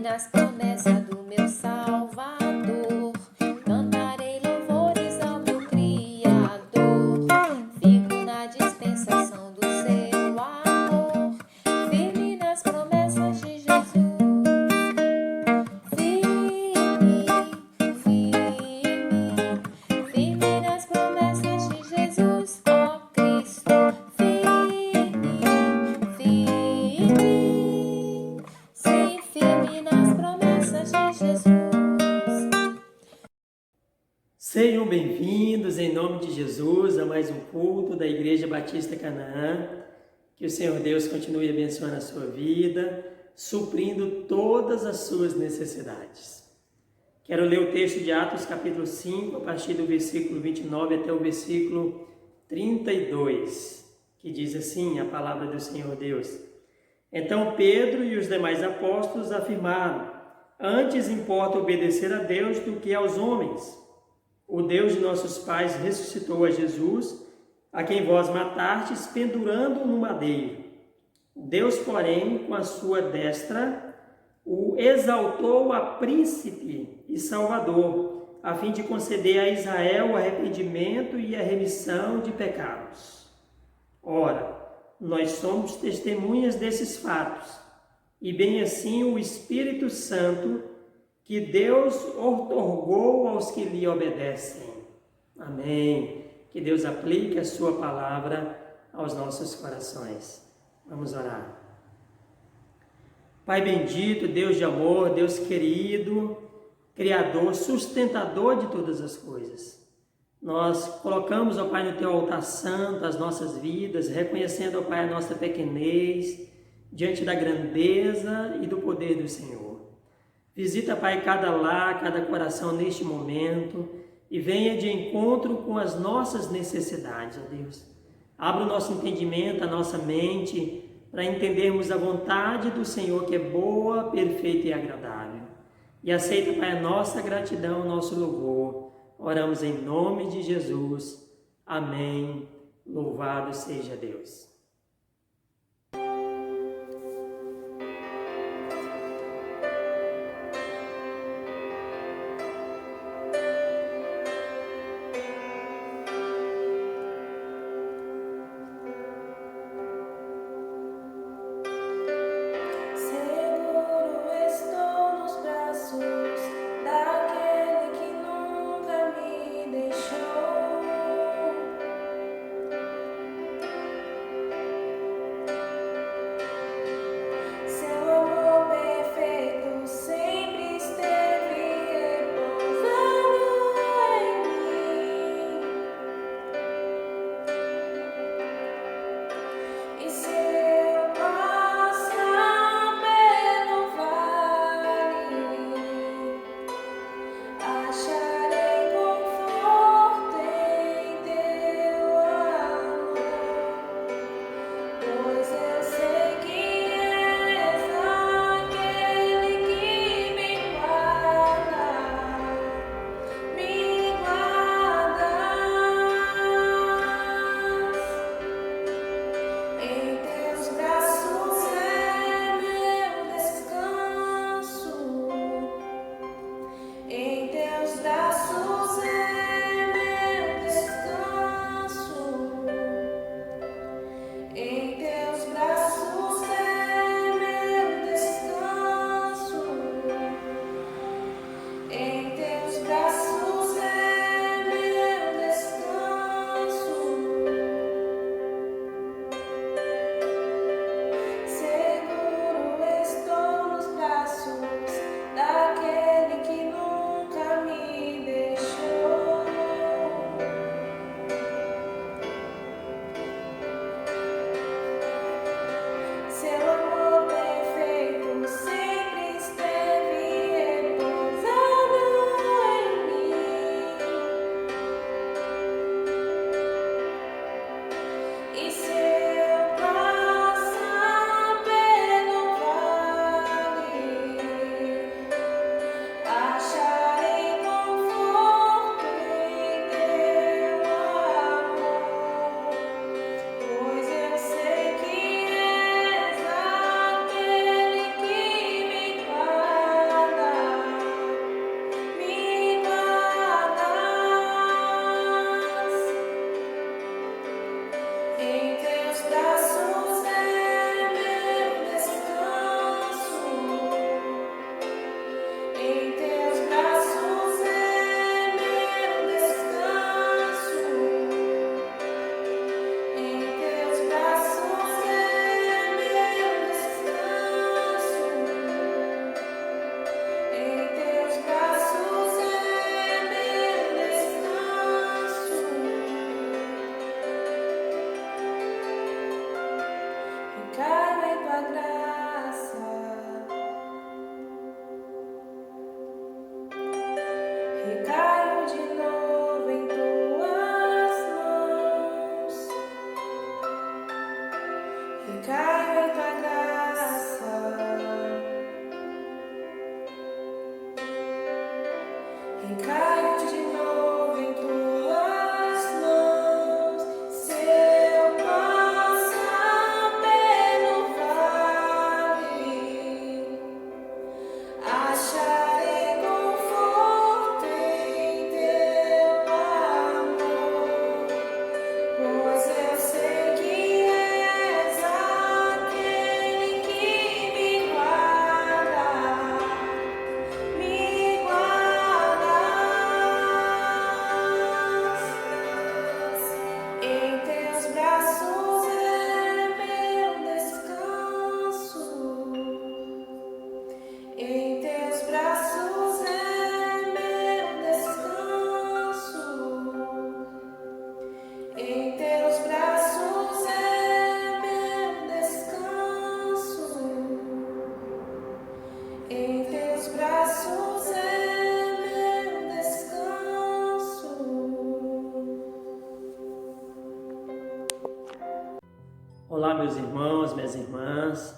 nas promessas do meu Salvador. Cantarei louvores ao meu Criador. Fico na dispensação do seu amor, firme nas promessas de Jesus. Firme, firme nas promessas de Jesus, ó Cristo. Firme, sim, firme nas promessas de Jesus. Sejam bem-vindos em nome de Jesus a mais um culto da Igreja Batista Canaã. Que o Senhor Deus continue abençoando a sua vida, suprindo todas as suas necessidades. Quero ler o texto de Atos capítulo 5, a partir do versículo 29 até o versículo 32, que diz assim a palavra do Senhor Deus. Então Pedro e os demais apóstolos afirmaram: antes importa obedecer a Deus do que aos homens. O Deus de nossos pais ressuscitou a Jesus, a quem vós matastes, pendurando-o no madeiro. Deus, porém, com a sua destra, o exaltou a príncipe e salvador, a fim de conceder a Israel o arrependimento e a remissão de pecados. Ora, nós somos testemunhas desses fatos, e bem assim o Espírito Santo, que Deus outorgou aos que lhe obedecem. Amém. Que Deus aplique a sua palavra aos nossos corações. Vamos orar. Pai bendito, Deus de amor, Deus querido, Criador, sustentador de todas as coisas. Nós colocamos, ó Pai, no Teu altar santo as nossas vidas, reconhecendo, ó Pai, a nossa pequenez, diante da grandeza e do poder do Senhor. Visita, Pai, cada lar, cada coração neste momento e venha de encontro com as nossas necessidades, ó Deus. Abra o nosso entendimento, a nossa mente, para entendermos a vontade do Senhor, que é boa, perfeita e agradável. E aceita, Pai, a nossa gratidão, o nosso louvor. Oramos em nome de Jesus. Amém. Louvado seja Deus. Olá, meus irmãos, minhas irmãs,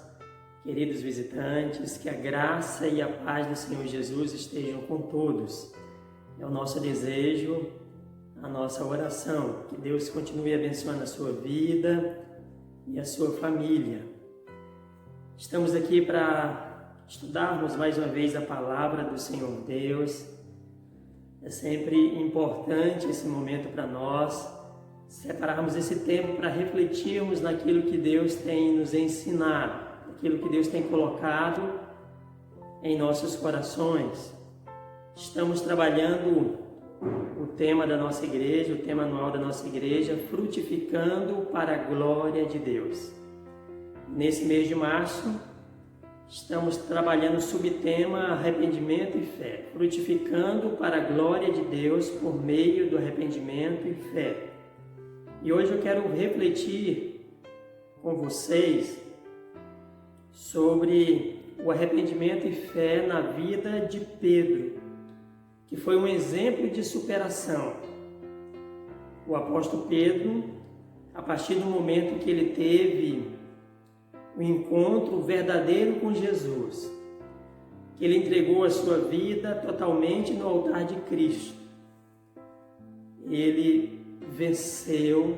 queridos visitantes, que a graça e a paz do Senhor Jesus estejam com todos. É o nosso desejo, a nossa oração, que Deus continue abençoando a sua vida e a sua família. Estamos aqui para estudarmos mais uma vez a palavra do Senhor Deus. É sempre importante esse momento para nós, separarmos esse tempo para refletirmos naquilo que Deus tem nos ensinado, naquilo que Deus tem colocado em nossos corações. Estamos trabalhando o tema da nossa igreja, o tema anual da nossa igreja, frutificando para a glória de Deus. Nesse mês de março, estamos trabalhando o subtema arrependimento e fé, frutificando para a glória de Deus por meio do arrependimento e fé. E hoje eu quero refletir com vocês sobre o arrependimento e fé na vida de Pedro, que foi um exemplo de superação. O apóstolo Pedro, a partir do momento que ele teve o encontro verdadeiro com Jesus, que ele entregou a sua vida totalmente no altar de Cristo, ele venceu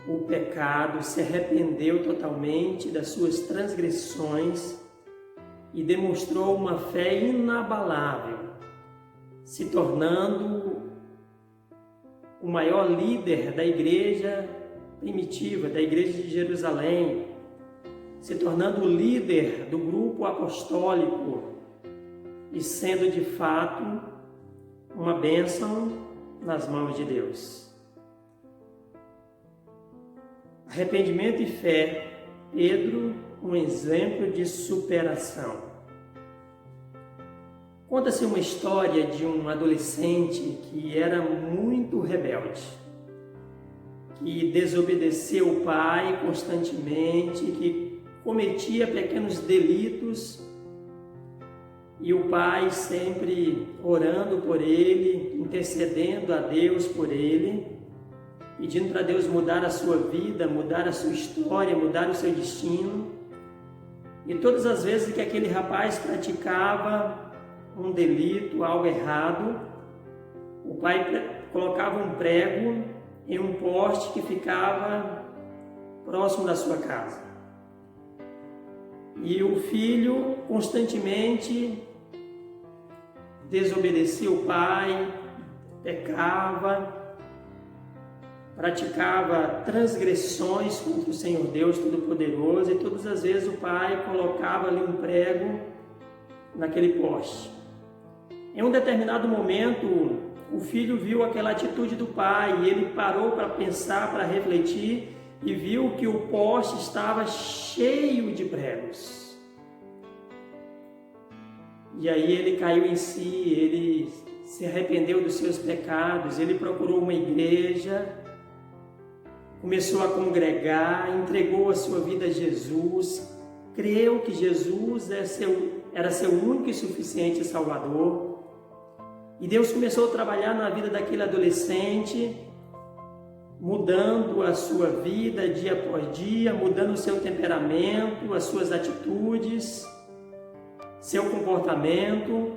o pecado, se arrependeu totalmente das suas transgressões e demonstrou uma fé inabalável, se tornando o maior líder da igreja primitiva, da igreja de Jerusalém, se tornando o líder do grupo apostólico e sendo de fato uma bênção nas mãos de Deus. Arrependimento e fé, Pedro, um exemplo de superação. Conta-se uma história de um adolescente que era muito rebelde, que desobedeceu o pai constantemente, que cometia pequenos delitos, e o pai sempre orando por ele, intercedendo a Deus por ele, pedindo para Deus mudar a sua vida, mudar a sua história, mudar o seu destino. E todas as vezes que aquele rapaz praticava um delito, algo errado, o pai colocava um prego em um poste que ficava próximo da sua casa. E o filho constantemente desobedecia o pai, pecava, praticava transgressões contra o Senhor Deus Todo-Poderoso, e todas as vezes o pai colocava ali um prego naquele poste. Em um determinado momento, o filho viu aquela atitude do pai e ele parou para pensar, para refletir, e viu que o poste estava cheio de pregos. E aí ele caiu em si, ele se arrependeu dos seus pecados, ele procurou uma igreja, começou a congregar, entregou a sua vida a Jesus, creu que Jesus era seu único e suficiente Salvador. E Deus começou a trabalhar na vida daquele adolescente, mudando a sua vida dia após dia, mudando o seu temperamento, as suas atitudes, seu comportamento.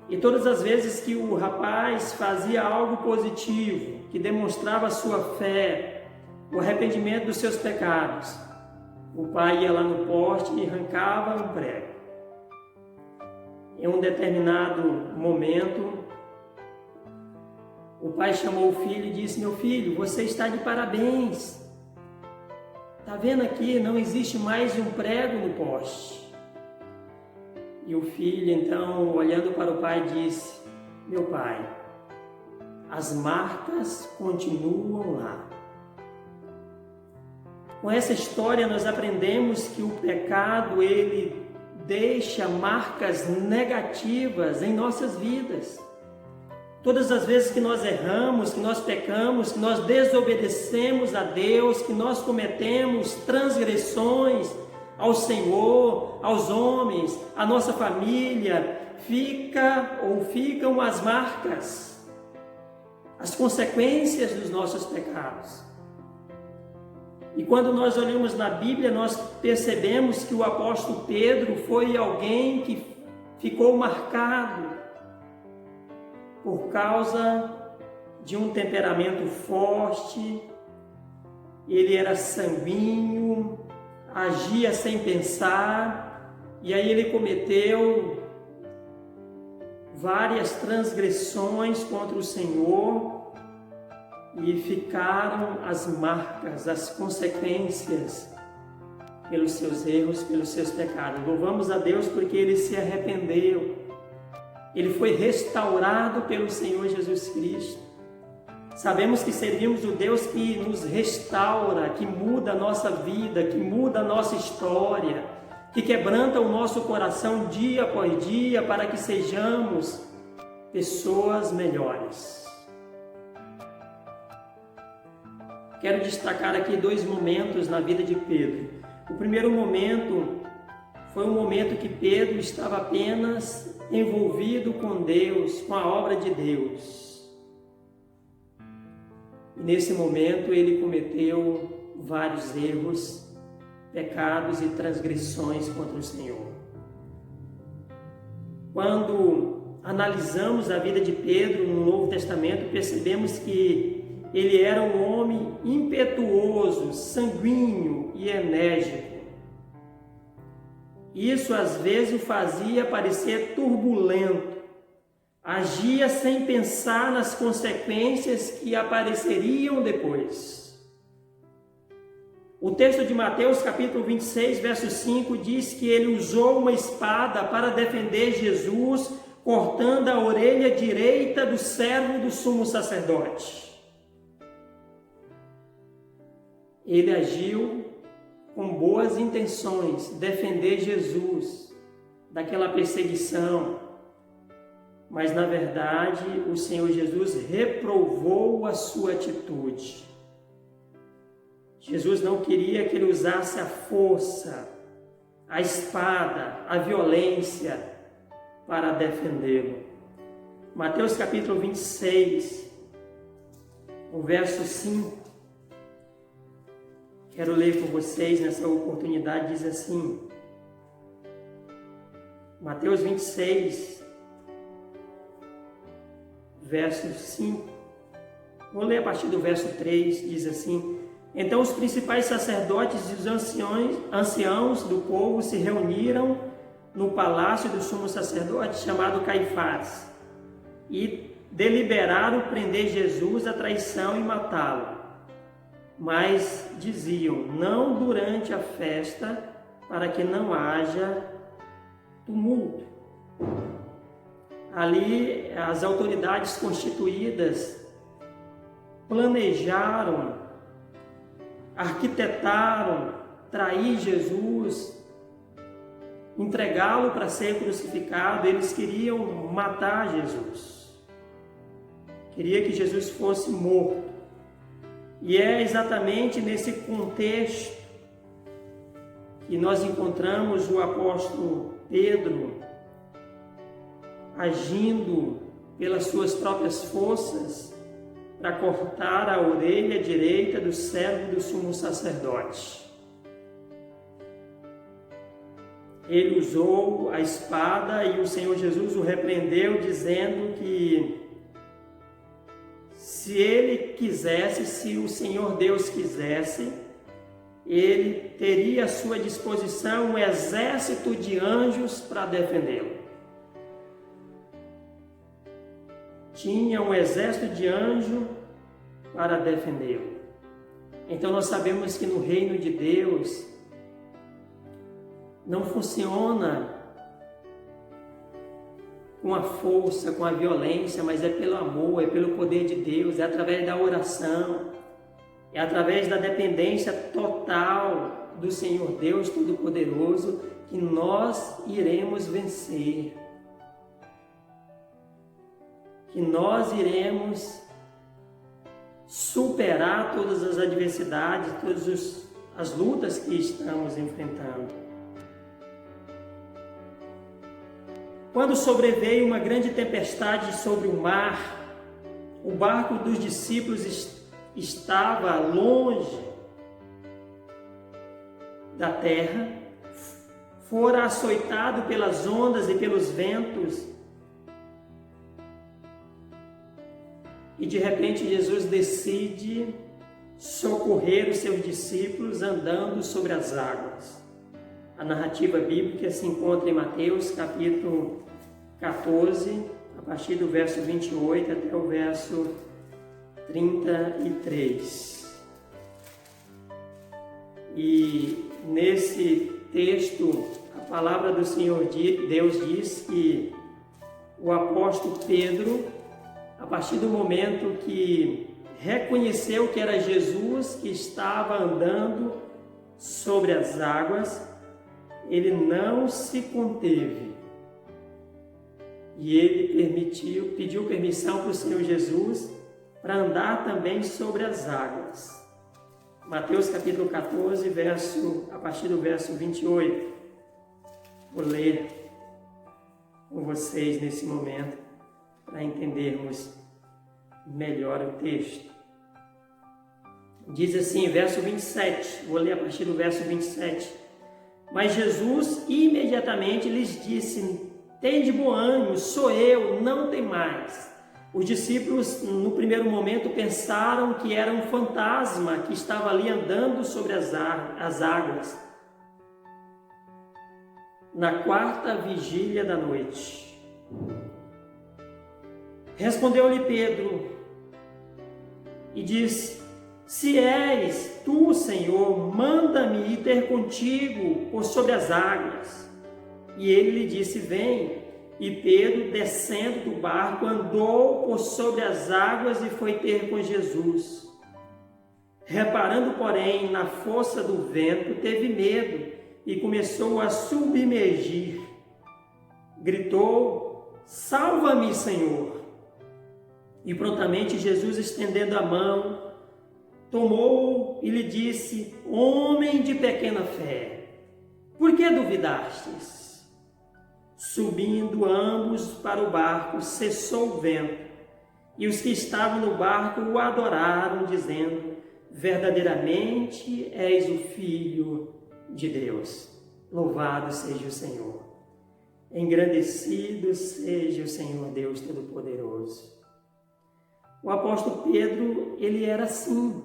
E todas as vezes que o rapaz fazia algo positivo, que demonstrava a sua fé, o arrependimento dos seus pecados, o pai ia lá no poste e arrancava um prego. Em um determinado momento, o pai chamou o filho e disse: meu filho, você está de parabéns. Está vendo aqui, não existe mais um prego no poste. E o filho, então, olhando para o pai, disse: meu pai, as marcas continuam lá. Com essa história nós aprendemos que o pecado, ele deixa marcas negativas em nossas vidas. Todas as vezes que nós erramos, que nós pecamos, que nós desobedecemos a Deus, que nós cometemos transgressões ao Senhor, aos homens, à nossa família, ficam as marcas, as consequências dos nossos pecados. E quando nós olhamos na Bíblia, nós percebemos que o apóstolo Pedro foi alguém que ficou marcado por causa de um temperamento forte. Ele era sanguíneo, agia sem pensar, e aí ele cometeu várias transgressões contra o Senhor, e ficaram as marcas, as consequências pelos seus erros, pelos seus pecados. Louvamos a Deus porque ele se arrependeu. Ele foi restaurado pelo Senhor Jesus Cristo. Sabemos que servimos o Deus que nos restaura, que muda a nossa vida, que muda a nossa história, que quebranta o nosso coração dia após dia para que sejamos pessoas melhores. Quero destacar aqui 2 momentos na vida de Pedro. O primeiro momento foi um momento que Pedro estava apenas envolvido com Deus, com a obra de Deus. E nesse momento ele cometeu vários erros, pecados e transgressões contra o Senhor. Quando analisamos a vida de Pedro no Novo Testamento, percebemos que ele era um homem impetuoso, sanguíneo e enérgico. Isso às vezes o fazia parecer turbulento. Agia sem pensar nas consequências que apareceriam depois. O texto de Mateus capítulo 26, verso 5 diz que ele usou uma espada para defender Jesus, cortando a orelha direita do servo do sumo sacerdote. Ele agiu com boas intenções, defender Jesus daquela perseguição, mas na verdade o Senhor Jesus reprovou a sua atitude. Jesus não queria que ele usasse a força, a espada, a violência para defendê-lo. Mateus capítulo 26, o verso 5. Quero ler com vocês nessa oportunidade, diz assim, Mateus 26, verso 5, vou ler a partir do verso 3, diz assim: então os principais sacerdotes e os anciãos do povo se reuniram no palácio do sumo sacerdote chamado Caifás e deliberaram prender Jesus à traição e matá-lo. mas diziam: não durante a festa, para que não haja tumulto. Ali, as autoridades constituídas planejaram, arquitetaram trair Jesus, entregá-lo para ser crucificado. Eles queriam matar Jesus, queria que Jesus fosse morto. E é exatamente nesse contexto que nós encontramos o apóstolo Pedro agindo pelas suas próprias forças para cortar a orelha direita do servo do sumo sacerdote. Ele usou a espada e o Senhor Jesus o repreendeu, dizendo que se ele quisesse, se o Senhor Deus quisesse, ele teria à sua disposição um exército de anjos para defendê-lo. Tinha um exército de anjos para defendê-lo. Então nós sabemos que no reino de Deus não funciona com a força, com a violência, mas é pelo amor, é pelo poder de Deus, é através da oração, é através da dependência total do Senhor Deus Todo-Poderoso que nós iremos vencer, que nós iremos superar todas as adversidades, todas as lutas que estamos enfrentando. Quando sobreveio uma grande tempestade sobre o mar, o barco dos discípulos estava longe da terra, fora açoitado pelas ondas e pelos ventos, e de repente Jesus decide socorrer os seus discípulos andando sobre as águas. A narrativa bíblica se encontra em Mateus capítulo 14, a partir do verso 28 até o verso 33. E nesse texto, a palavra do Senhor Deus diz que o apóstolo Pedro, a partir do momento que reconheceu que era Jesus que estava andando sobre as águas, ele não se conteve e ele pediu permissão para o Senhor Jesus para andar também sobre as águas. Mateus capítulo 14, a partir do verso 28. Vou ler com vocês nesse momento para entendermos melhor o texto. Diz assim, verso 27, vou ler a partir do verso 27. Mas Jesus imediatamente lhes disse: tende bom ânimo, sou eu, não tem mais. Os discípulos, no primeiro momento, pensaram que era um fantasma que estava ali andando sobre as águas. Na quarta vigília da noite. Respondeu-lhe Pedro e disse: se és tu, Senhor, manda-me ir ter contigo por sobre as águas. E ele lhe disse: vem. E Pedro, descendo do barco, andou por sobre as águas e foi ter com Jesus. Reparando, porém, na força do vento, teve medo e começou a submergir. Gritou: salva-me, Senhor! E prontamente Jesus, estendendo a mão, tomou e lhe disse: homem de pequena fé, por que duvidastes? Subindo ambos para o barco, cessou o vento, e os que estavam no barco o adoraram, dizendo: verdadeiramente és o Filho de Deus. Louvado seja o Senhor. Engrandecido seja o Senhor Deus Todo-Poderoso. O apóstolo Pedro, ele era assim.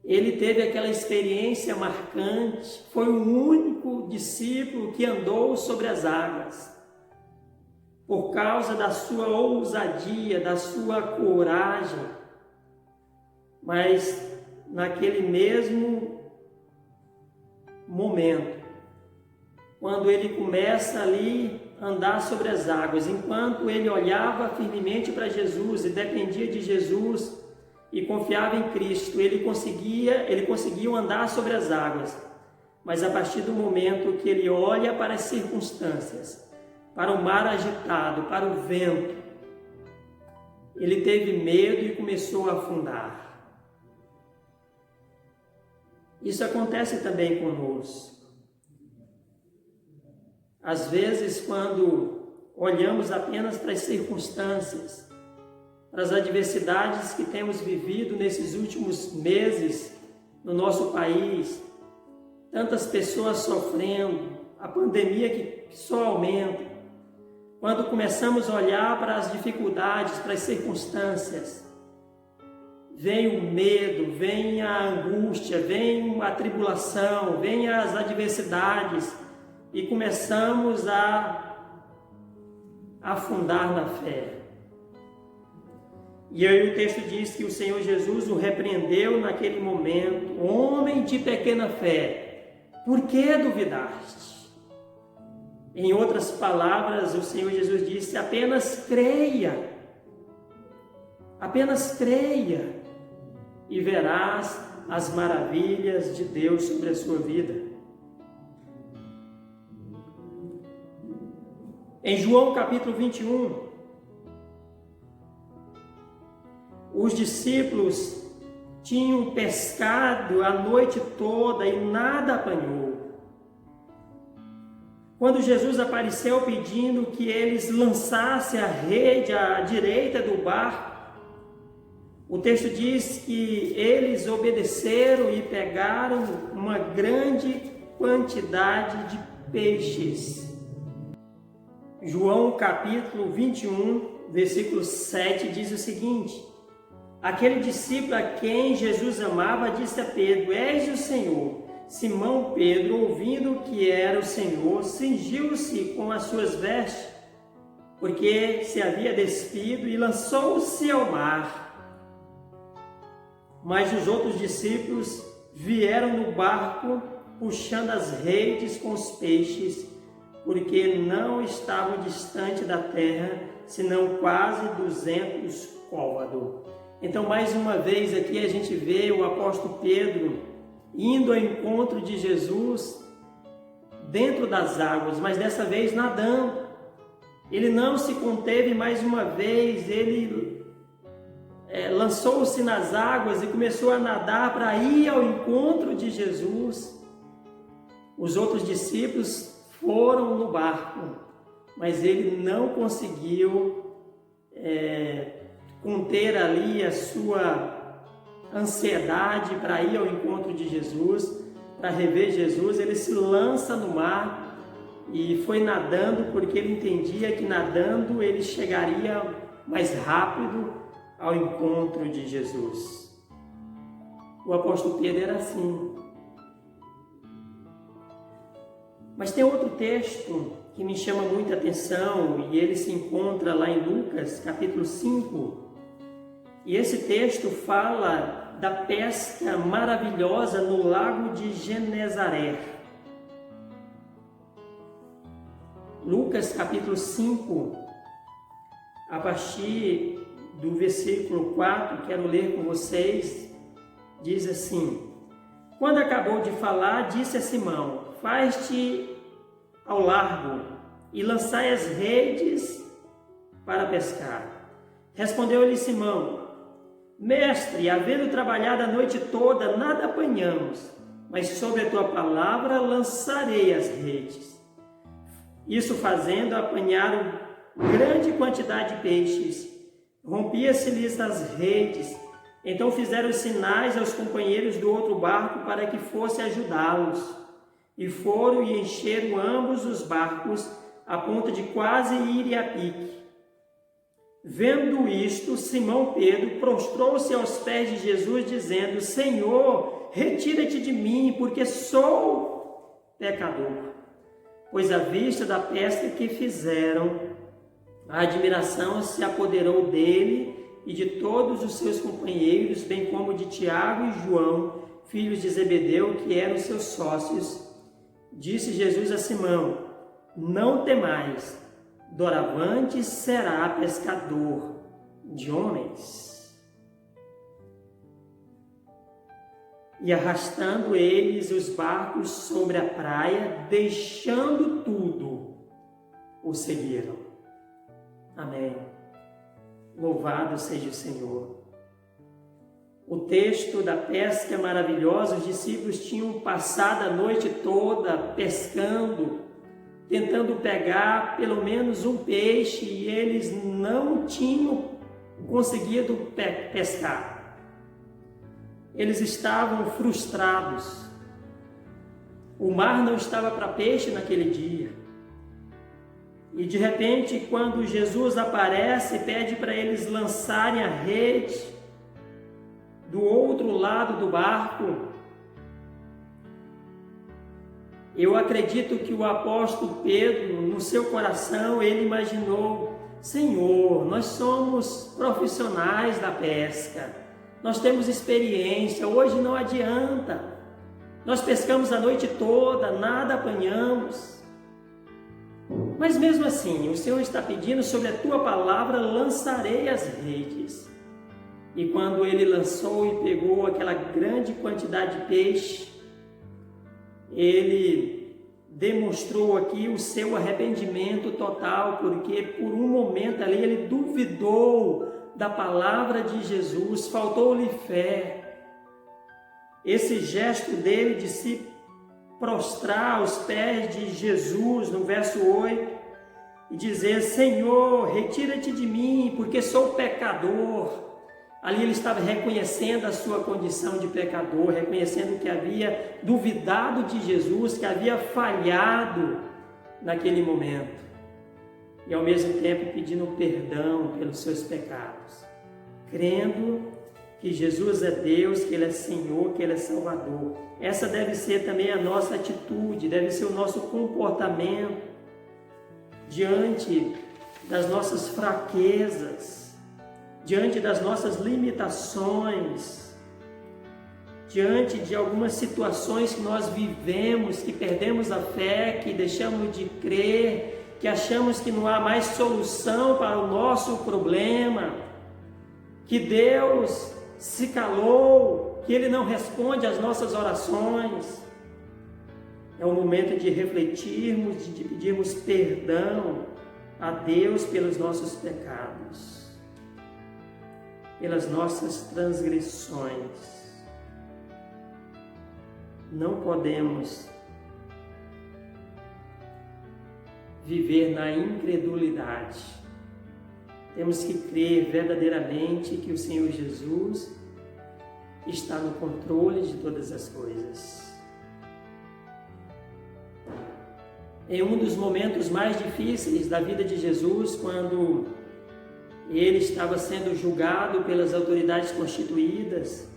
Ele teve aquela experiência marcante, foi o único discípulo que andou sobre as águas. Por causa da sua ousadia, da sua coragem, Mas naquele mesmo momento, quando ele começa ali a andar sobre as águas, enquanto ele olhava firmemente para Jesus e dependia de Jesus e confiava em Cristo, ele conseguiu andar sobre as águas. Mas a partir do momento que ele olha para as circunstâncias, para o mar agitado, para o vento, ele teve medo e começou a afundar. Isso acontece também conosco. Às vezes, quando olhamos apenas para as circunstâncias, para as adversidades que temos vivido nesses últimos meses no nosso país, tantas pessoas sofrendo, a pandemia que só aumenta. Quando começamos a olhar para as dificuldades, para as circunstâncias, vem o medo, vem a angústia, vem a tribulação, vem as adversidades e começamos a afundar na fé. E aí o texto diz que o Senhor Jesus o repreendeu naquele momento: homem de pequena fé, por que duvidaste? Em outras palavras, o Senhor Jesus disse: apenas creia, e verás as maravilhas de Deus sobre a sua vida. Em João capítulo 21, os discípulos tinham pescado a noite toda e nada apanhou. Quando Jesus apareceu pedindo que eles lançassem a rede à direita do barco, o texto diz que eles obedeceram e pegaram uma grande quantidade de peixes. João capítulo 21, versículo 7 diz o seguinte: aquele discípulo a quem Jesus amava disse a Pedro: és o Senhor. Simão Pedro, ouvindo que era o Senhor, cingiu-se com as suas vestes, porque se havia despido, e lançou-se ao mar. Mas os outros discípulos vieram no barco, puxando as redes com os peixes, porque não estavam distante da terra, senão quase 200 côvados. Então, mais uma vez aqui a gente vê o apóstolo Pedro indo ao encontro de Jesus dentro das águas, mas dessa vez nadando. Ele não se conteve mais uma vez, ele lançou-se nas águas e começou a nadar para ir ao encontro de Jesus. Os outros discípulos foram no barco, mas ele não conseguiu conter ali a sua ansiedade para ir ao encontro de Jesus, para rever Jesus. Ele se lança no mar e foi nadando, porque ele entendia que nadando ele chegaria mais rápido ao encontro de Jesus. O apóstolo Pedro era assim. Mas tem outro texto que me chama muita atenção, e ele se encontra lá em Lucas capítulo 5, e esse texto fala da pesca maravilhosa no lago de Genezaré. Lucas capítulo 5, a partir do versículo 4, quero ler com vocês, diz assim: quando acabou de falar, disse a Simão: faz-te ao largo e lançai as redes para pescar. Respondeu-lhe Simão: mestre, havendo trabalhado a noite toda, nada apanhamos, mas sobre a tua palavra lançarei as redes. Isso fazendo, apanharam grande quantidade de peixes. Rompia-se-lhes as redes. Então fizeram sinais aos companheiros do outro barco para que fosse ajudá-los. E foram e encheram ambos os barcos, a ponto de quase irem a pique. Vendo isto, Simão Pedro prostrou-se aos pés de Jesus, dizendo: Senhor, retira-te de mim, porque sou pecador. Pois à vista da pesca que fizeram, a admiração se apoderou dele e de todos os seus companheiros, bem como de Tiago e João, filhos de Zebedeu, que eram seus sócios. Disse Jesus a Simão: não temais, doravante será pescador de homens. E arrastando eles os barcos sobre a praia, deixando tudo, o seguiram. Amém. Louvado seja o Senhor. O texto da pesca é maravilhoso. Os discípulos tinham passado a noite toda pescando, tentando pegar pelo menos um peixe, e eles não tinham conseguido pescar. Eles estavam frustrados. O mar não estava para peixe naquele dia. E de repente, quando Jesus aparece, pede para eles lançarem a rede do outro lado do barco. Eu acredito que o apóstolo Pedro, no seu coração, ele imaginou: Senhor, nós somos profissionais da pesca. Nós temos experiência, hoje não adianta. Nós pescamos a noite toda, nada apanhamos. Mas mesmo assim, o Senhor está pedindo: sobre a tua palavra lançarei as redes. E quando ele lançou e pegou aquela grande quantidade de peixe, ele demonstrou aqui o seu arrependimento total, porque por um momento ali ele duvidou da palavra de Jesus, faltou-lhe fé. Esse gesto dele de se prostrar aos pés de Jesus, no verso 8, e dizer: Senhor, retira-te de mim, porque sou pecador. Ali ele estava reconhecendo a sua condição de pecador, reconhecendo que havia duvidado de Jesus, que havia falhado naquele momento. E ao mesmo tempo pedindo perdão pelos seus pecados, crendo que Jesus é Deus, que Ele é Senhor, que Ele é Salvador. Essa deve ser também a nossa atitude, deve ser o nosso comportamento diante das nossas fraquezas, diante das nossas limitações, diante de algumas situações que nós vivemos, que perdemos a fé, que deixamos de crer, que achamos que não há mais solução para o nosso problema, que Deus se calou, que Ele não responde às nossas orações. É o momento de refletirmos, de pedirmos perdão a Deus pelos nossos pecados, pelas nossas transgressões. Não podemos viver na incredulidade. Temos que crer verdadeiramente que o Senhor Jesus está no controle de todas as coisas. Em um dos momentos mais difíceis da vida de Jesus, quando ele estava sendo julgado pelas autoridades constituídas,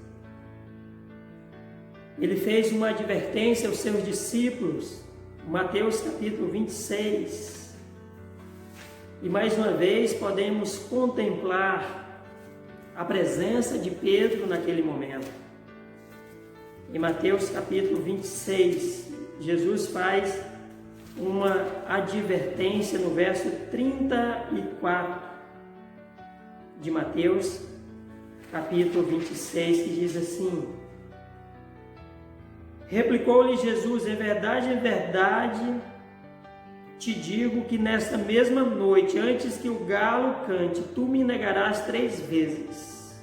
ele fez uma advertência aos seus discípulos, Mateus capítulo 26. E mais uma vez podemos contemplar a presença de Pedro naquele momento. Em Mateus capítulo 26, Jesus faz uma advertência no verso 34 de Mateus capítulo 26, que diz assim: replicou-lhe Jesus: em verdade, te digo que nesta mesma noite, antes que o galo cante, tu me negarás 3 vezes.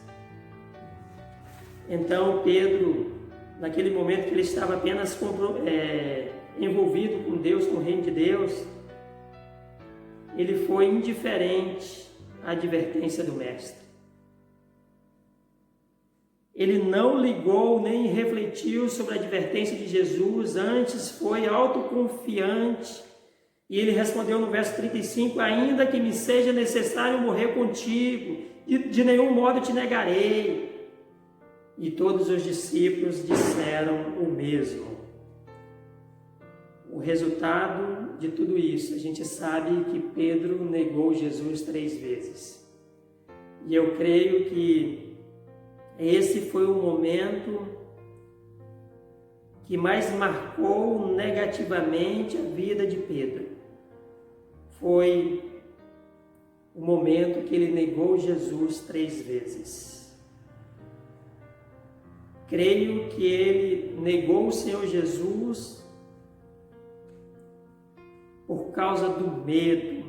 Então Pedro, naquele momento que ele estava apenas envolvido com Deus, com o reino de Deus, ele foi indiferente à advertência do Mestre. Ele não ligou nem refletiu sobre a advertência de Jesus, antes foi autoconfiante. E ele respondeu no verso 35, ainda que me seja necessário morrer contigo, de nenhum modo te negarei. E todos os discípulos disseram o mesmo. O resultado de tudo isso, a gente sabe que Pedro negou Jesus 3 vezes. E eu creio que esse foi o momento que mais marcou negativamente a vida de Pedro. Foi o momento que ele negou Jesus 3 vezes. Creio que ele negou o Senhor Jesus por causa do medo.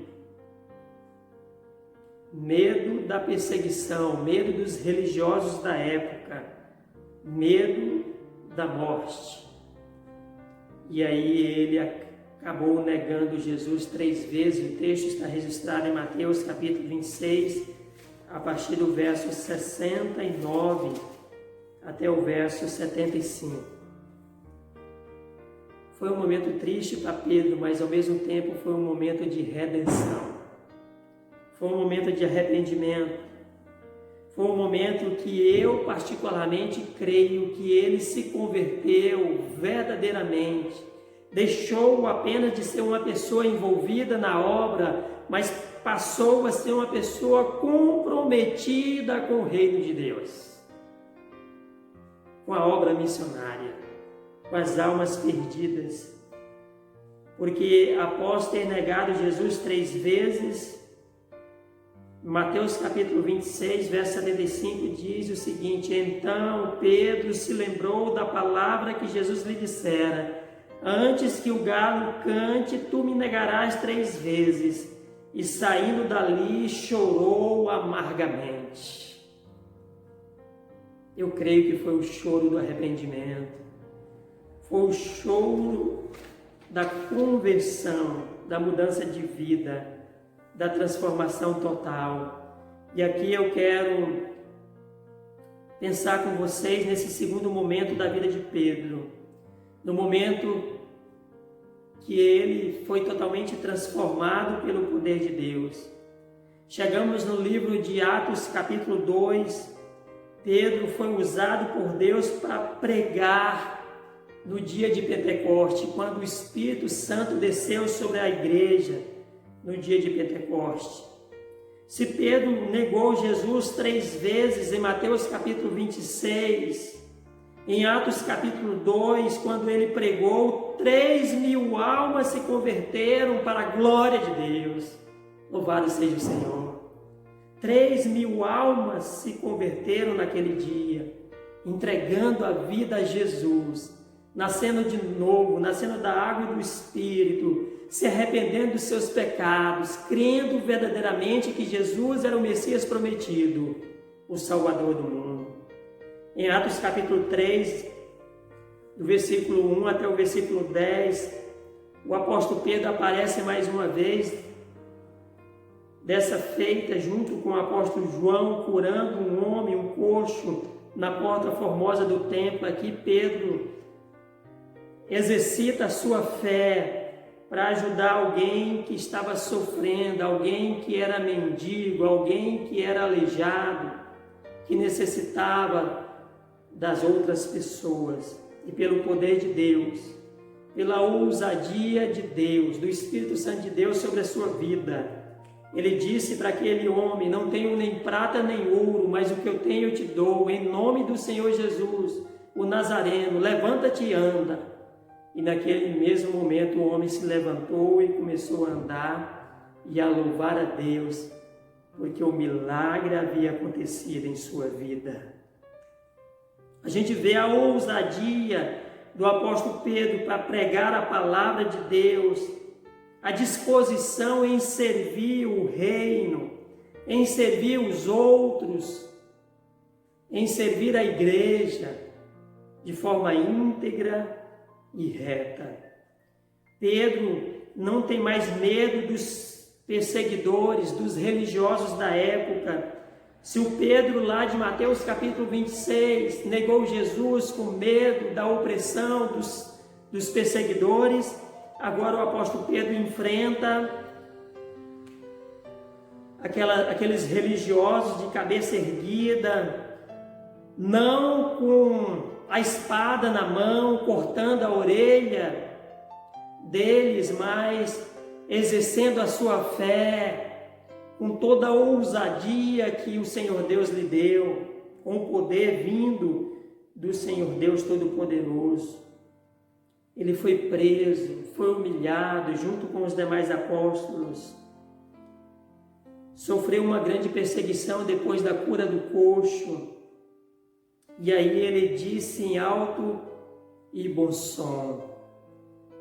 Medo da perseguição, medo dos religiosos da época, medo da morte. E aí ele acabou negando Jesus 3 vezes. O texto está registrado em Mateus capítulo 26, a partir do verso 69 até o verso 75. Foi um momento triste para Pedro, mas ao mesmo tempo foi um momento de redenção. Foi um momento de arrependimento. Foi um momento que eu particularmente creio que ele se converteu verdadeiramente. Deixou apenas de ser uma pessoa envolvida na obra, mas passou a ser uma pessoa comprometida com o reino de Deus, com a obra missionária, com as almas perdidas. Porque após ter negado Jesus 3 vezes, Mateus capítulo 26, verso 75 diz o seguinte: então Pedro se lembrou da palavra que Jesus lhe dissera: antes que o galo cante, tu me negarás 3 vezes. E saindo dali, chorou amargamente. Eu creio que foi o choro do arrependimento, foi o choro da conversão, da mudança de vida, da transformação total. E aqui eu quero pensar com vocês nesse segundo momento da vida de Pedro, no momento que ele foi totalmente transformado pelo poder de Deus. Chegamos no livro de Atos capítulo 2, Pedro foi usado por Deus para pregar no dia de Pentecoste, quando o Espírito Santo desceu sobre a igreja no dia de Pentecoste. Se Pedro negou Jesus 3 vezes em Mateus capítulo 26, em Atos capítulo 2, quando ele pregou, 3.000 almas se converteram para a glória de Deus. Louvado seja o Senhor. 3.000 almas se converteram naquele dia, entregando a vida a Jesus, nascendo de novo, nascendo da água e do Espírito, se arrependendo dos seus pecados, crendo verdadeiramente que Jesus era o Messias prometido, o Salvador do mundo. Em Atos capítulo 3, do versículo 1 até o versículo 10, o apóstolo Pedro aparece mais uma vez, dessa feita, junto com o apóstolo João, curando um homem, um coxo, na porta formosa do templo. Aqui Pedro exercita a sua fé para ajudar alguém que estava sofrendo, alguém que era mendigo, alguém que era aleijado, que necessitava das outras pessoas. E pelo poder de Deus, pela ousadia de Deus, do Espírito Santo de Deus sobre a sua vida, ele disse para aquele homem: não tenho nem prata nem ouro, mas o que eu tenho eu te dou, em nome do Senhor Jesus, o Nazareno, levanta-te e anda. E naquele mesmo momento o homem se levantou e começou a andar e a louvar a Deus, porque o milagre havia acontecido em sua vida. A gente vê a ousadia do apóstolo Pedro para pregar a palavra de Deus, a disposição em servir o reino, em servir os outros, em servir a igreja de forma íntegra e reta. Pedro não tem mais medo dos perseguidores, dos religiosos da época. Se o Pedro lá de Mateus capítulo 26 negou Jesus com medo da opressão dos perseguidores, agora o apóstolo Pedro enfrenta aqueles religiosos de cabeça erguida, não com a espada na mão, cortando a orelha deles, mas exercendo a sua fé com toda a ousadia que o Senhor Deus lhe deu, com o poder vindo do Senhor Deus Todo-Poderoso. Ele foi preso, foi humilhado junto com os demais apóstolos. Sofreu uma grande perseguição depois da cura do coxo. E aí ele disse em alto e bom som: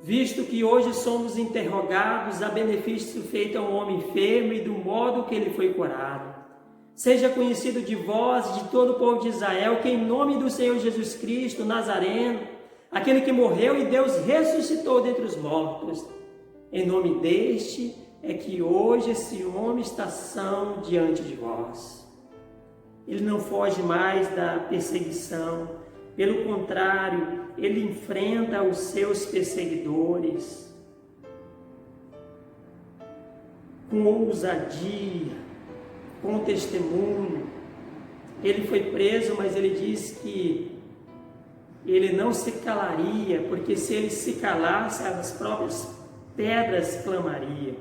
visto que hoje somos interrogados a benefício feito a um homem enfermo e do modo que ele foi curado, seja conhecido de vós e de todo o povo de Israel que em nome do Senhor Jesus Cristo, Nazareno, aquele que morreu e Deus ressuscitou dentre os mortos, em nome deste é que hoje esse homem está são diante de vós. Ele não foge mais da perseguição, pelo contrário, ele enfrenta os seus perseguidores com ousadia, com testemunho. Ele foi preso, mas ele diz que ele não se calaria, porque se ele se calasse, as próprias pedras clamariam.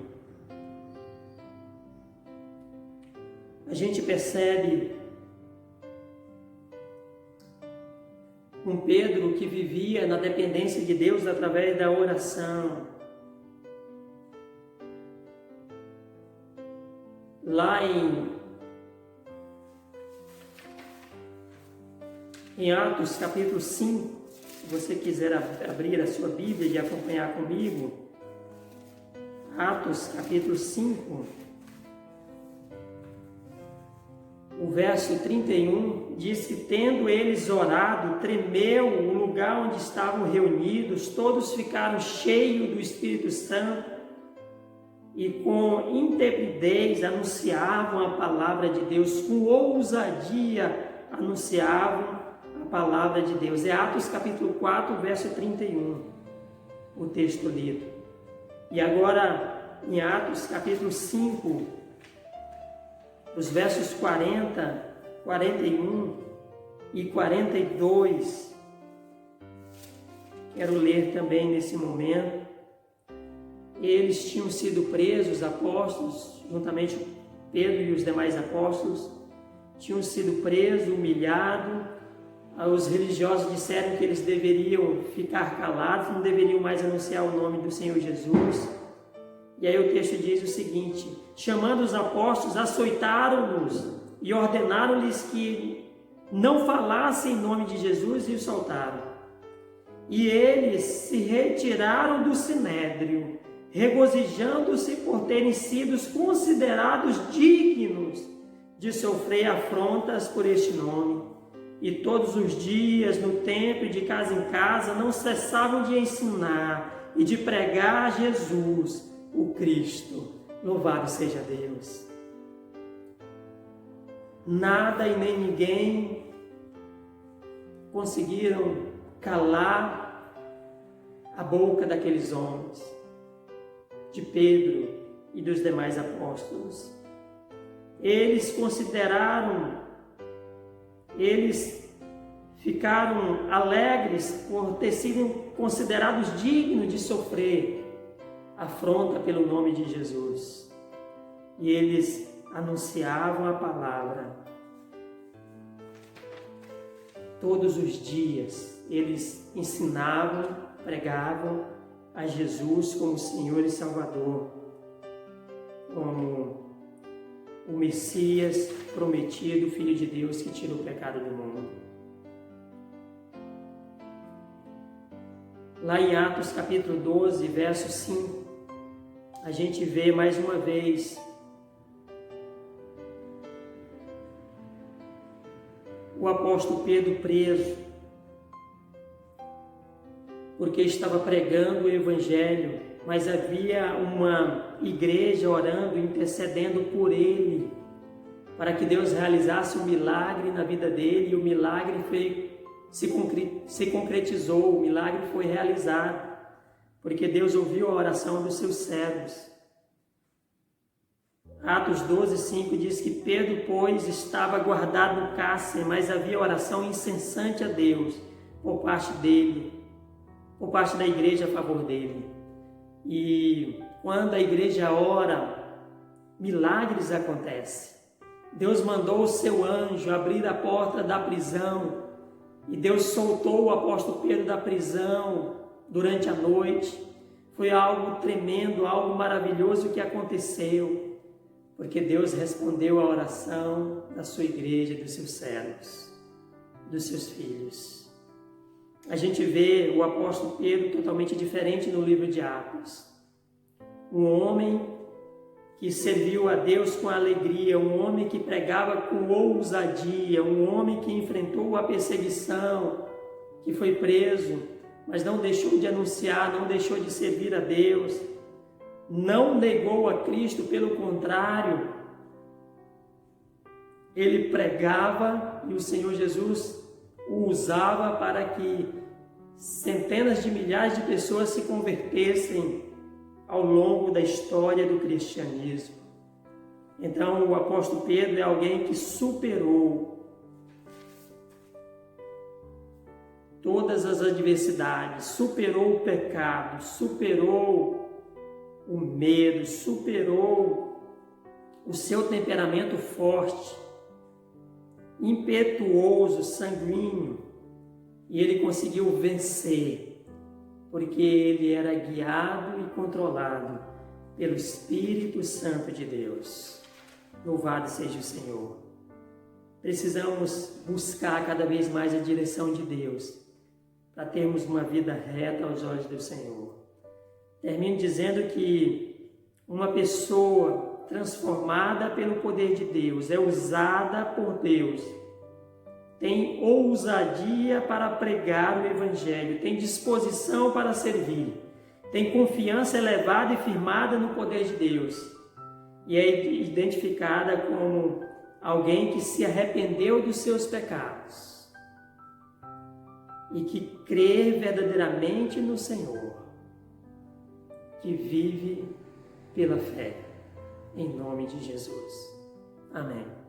A gente percebe um Pedro que vivia na dependência de Deus através da oração. Lá em Atos capítulo 5, se você quiser abrir a sua Bíblia e acompanhar comigo, Atos capítulo 5, o verso 31 diz que, tendo eles orado, tremeu o lugar onde estavam reunidos, todos ficaram cheios do Espírito Santo e com intrepidez anunciavam a palavra de Deus, com ousadia anunciavam a palavra de Deus. É Atos capítulo 4, verso 31, o texto lido. E agora, em Atos capítulo 5, os versos 40, 41 e 42, quero ler também nesse momento. Eles tinham sido presos, os apóstolos, juntamente com Pedro e os demais apóstolos, tinham sido presos, humilhados. Os religiosos disseram que eles deveriam ficar calados, não deveriam mais anunciar o nome do Senhor Jesus. E aí o texto diz o seguinte: chamando os apóstolos, açoitaram-nos e ordenaram-lhes que não falassem em nome de Jesus e os soltaram. E eles se retiraram do sinédrio, regozijando-se por terem sido considerados dignos de sofrer afrontas por este nome. E todos os dias, no templo, de casa em casa, não cessavam de ensinar e de pregar Jesus, o Cristo. Louvado seja Deus. Nada e nem ninguém conseguiram calar a boca daqueles homens, de Pedro e dos demais apóstolos. Eles ficaram alegres por ter sido considerados dignos de sofrer afronta pelo nome de Jesus. E eles anunciavam a palavra. Todos os dias eles ensinavam, pregavam a Jesus como Senhor e Salvador, como o Messias prometido, Filho de Deus que tira o pecado do mundo. Lá em Atos capítulo 12, verso 5, a gente vê mais uma vez o apóstolo Pedro preso, porque estava pregando o Evangelho, mas havia uma igreja orando, intercedendo por ele, para que Deus realizasse um milagre na vida dele, e o milagre se concretizou, o milagre foi realizado, porque Deus ouviu a oração dos seus servos. Atos 12, 5 diz que Pedro, pois, estava guardado no cárcere, mas havia oração incessante a Deus por parte dele, por parte da igreja a favor dele. E quando a igreja ora, milagres acontecem. Deus mandou o seu anjo abrir a porta da prisão e Deus soltou o apóstolo Pedro da prisão durante a noite. Foi algo tremendo, algo maravilhoso que aconteceu, porque Deus respondeu à oração da sua igreja, dos seus servos, dos seus filhos. A gente vê o apóstolo Pedro totalmente diferente no livro de Atos. Um homem que serviu a Deus com alegria, um homem que pregava com ousadia, um homem que enfrentou a perseguição, que foi preso, mas não deixou de anunciar, não deixou de servir a Deus, não negou a Cristo, pelo contrário, ele pregava e o Senhor Jesus o usava para que centenas de milhares de pessoas se convertessem ao longo da história do cristianismo. Então, o apóstolo Pedro é alguém que superou todas as adversidades, superou o pecado, superou o medo, superou o seu temperamento forte, impetuoso, sanguíneo, e ele conseguiu vencer, porque ele era guiado e controlado pelo Espírito Santo de Deus. Louvado seja o Senhor. Precisamos buscar cada vez mais a direção de Deus, para termos uma vida reta aos olhos do Senhor. Termino dizendo que uma pessoa transformada pelo poder de Deus, é usada por Deus, tem ousadia para pregar o Evangelho, tem disposição para servir, tem confiança elevada e firmada no poder de Deus, e é identificada como alguém que se arrependeu dos seus pecados e que crê verdadeiramente no Senhor, que vive pela fé, em nome de Jesus. Amém.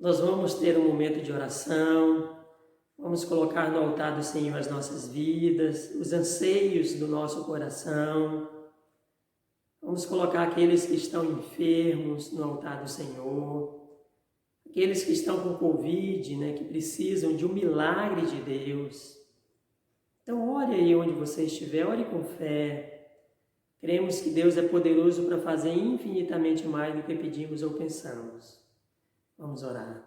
Nós vamos ter um momento de oração, vamos colocar no altar do Senhor as nossas vidas, os anseios do nosso coração. Vamos colocar aqueles que estão enfermos no altar do Senhor, aqueles que estão com Covid, que precisam de um milagre de Deus. Então ore aí onde você estiver, ore com fé. Cremos que Deus é poderoso para fazer infinitamente mais do que pedimos ou pensamos. Vamos orar.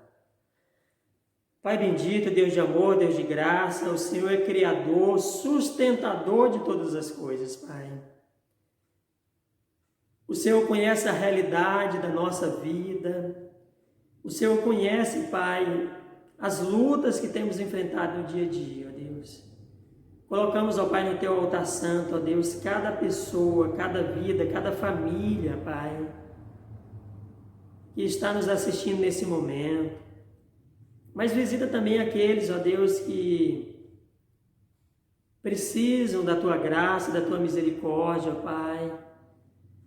Pai bendito, Deus de amor, Deus de graça, o Senhor é Criador, sustentador de todas as coisas, Pai. O Senhor conhece a realidade da nossa vida. O Senhor conhece, Pai, as lutas que temos enfrentado no dia a dia, ó Deus. Colocamos, ó Pai, no Teu altar santo, ó Deus, cada pessoa, cada vida, cada família, Pai, que está nos assistindo nesse momento. Mas visita também aqueles, ó Deus, que precisam da Tua graça, da Tua misericórdia, ó Pai.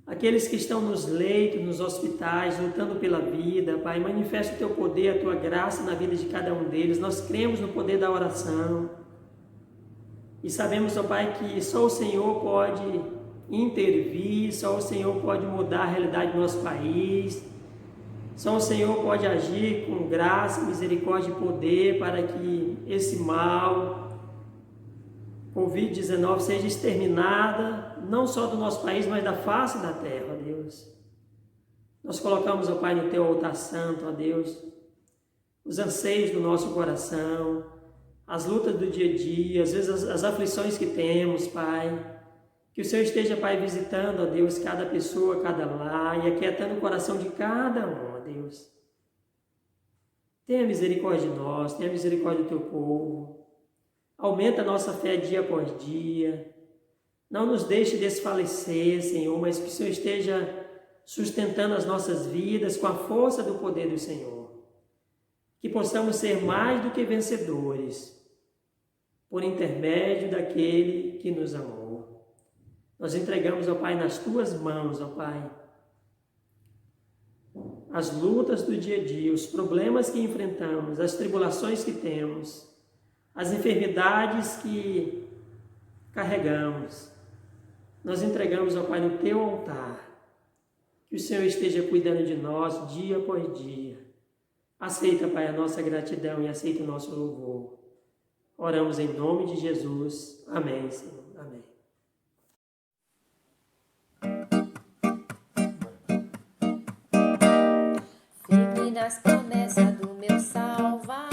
Aqueles que estão nos leitos, nos hospitais, lutando pela vida, Pai, manifesta o Teu poder, a Tua graça na vida de cada um deles. Nós cremos no poder da oração. E sabemos, ó Pai, que só o Senhor pode intervir, só o Senhor pode mudar a realidade do nosso país. Só o Senhor pode agir com graça, misericórdia e poder para que esse mal, Covid-19, seja exterminada, não só do nosso país, mas da face da terra, ó Deus. Nós colocamos, ó Pai, no Teu altar santo, ó Deus, os anseios do nosso coração, as lutas do dia a dia, às vezes as aflições que temos, Pai. Que o Senhor esteja, Pai, visitando, ó Deus, cada pessoa, cada lar, e aquietando o coração de cada um, ó Deus. Tenha misericórdia de nós, tenha misericórdia do Teu povo. Aumenta a nossa fé dia após dia. Não nos deixe desfalecer, Senhor, mas que o Senhor esteja sustentando as nossas vidas com a força do poder do Senhor. Que possamos ser mais do que vencedores, por intermédio daquele que nos amou. Nós entregamos, ó Pai, nas Tuas mãos, ó Pai, as lutas do dia a dia, os problemas que enfrentamos, as tribulações que temos, as enfermidades que carregamos. Nós entregamos, ó Pai, no Teu altar. Que o Senhor esteja cuidando de nós dia após dia. Aceita, Pai, a nossa gratidão e aceita o nosso louvor. Oramos em nome de Jesus. Amém, Senhor. Amém. Firme nas promessas do meu Salvador.